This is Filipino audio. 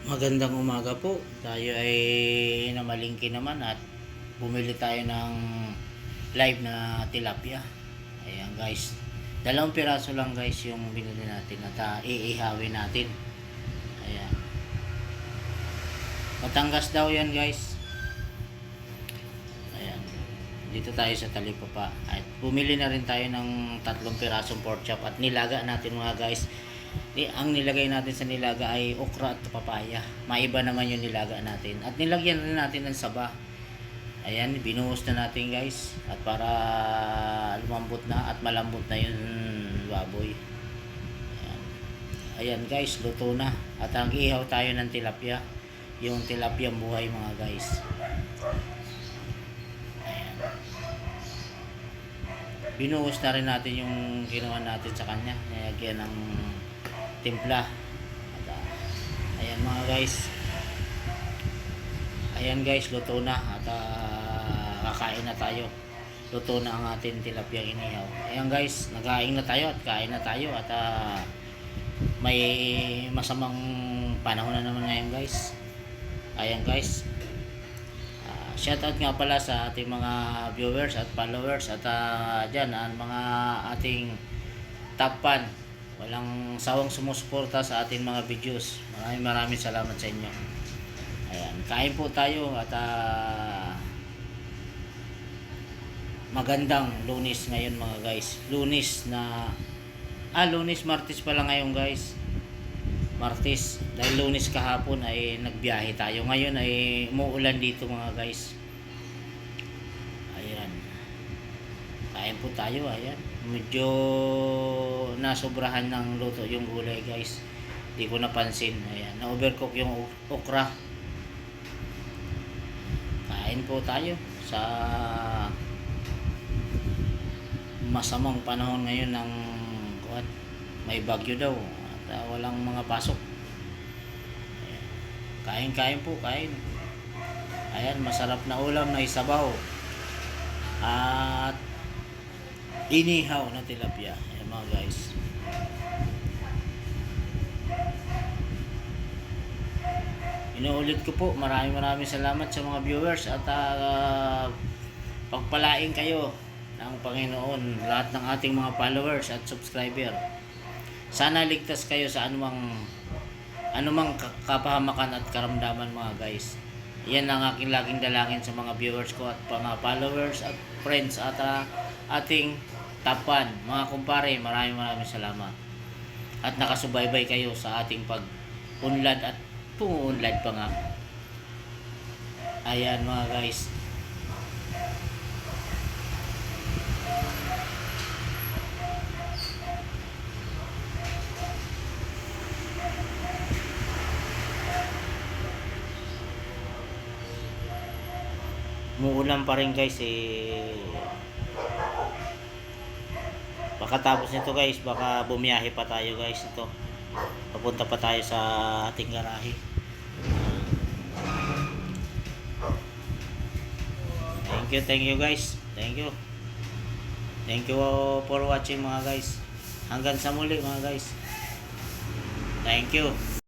Magandang umaga po. Tayo ay namalingki naman at bumili tayo ng live na tilapia. Ayan guys. 2 piraso lang guys yung binili natin at iihawin natin. Ayan. Batangas daw yan guys. Ayan. Dito tayo sa Talipapa. At bumili na rin tayo ng 3 pirasong pork chop at nilaga natin mga guys. Ang nilagay natin sa nilaga ay okra at papaya. Maiba naman yung nilaga natin. At nilagyan rin natin ng saba. Ayan, binuhos na natin guys. At para lumambot na at malambot na yung baboy. Ayan, ayan guys, luto na. At ang ihaw tayo ng tilapia. Yung tilapia buhay mga guys. Ayan. Binuhos na rin natin yung ginawa natin sa kanya. Nilagyan ng timpla. At, ayan mga guys. Ayan guys, luto na at kakain na tayo. Luto na ang ating tilapia inihaw. Ayan guys, nagkain na tayo at kain na tayo at may masamang panahon na naman ngayon guys. Ayan guys. Shoutout nga pala sa ating mga viewers at followers at dyan ang mga ating top fan. Walang sawang sumusuporta sa ating mga videos. Maraming salamat sa inyo. Ayan, kain po tayo at magandang Lunes ngayon mga guys. Lunes na Lunes, Martes pala ngayon guys. Martes, dahil Lunes kahapon ay nagbiyahe tayo. Ngayon ay umuulan dito mga guys. Ayan. Kain po tayo, ayan. Medyo nasobrahan ng luto yung gulay guys. Hindi ko napansin. Ayan, na-overcook yung okra. Kain po tayo sa masamang panahon ngayon ng may bagyo daw at walang mga pasok. Ayan. Kain po, kain. Ayan, masarap na ulam na isabaw at inihaw na tilapia. Ayan mga guys. Inuulit ko po, maraming salamat sa mga viewers at pagpalain kayo ng Panginoon lahat ng ating mga followers at subscriber. Sana ligtas kayo sa anumang kapahamakan at karamdaman mga guys. Yan ang aking laging dalangin sa mga viewers ko at mga followers at friends at ating tapan. Mga kumpare, maraming salamat. At nakasubaybay kayo sa ating pag-unlad at pumuunlad pa nga. Ayan mga guys. Umuulan pa rin guys Pagkatapos nito guys, baka bumiyahe pa tayo guys ito. Papunta pa tayo sa ating garahe. Thank you guys. Thank you for watching mga guys. Hanggang sa muli mga guys. Thank you.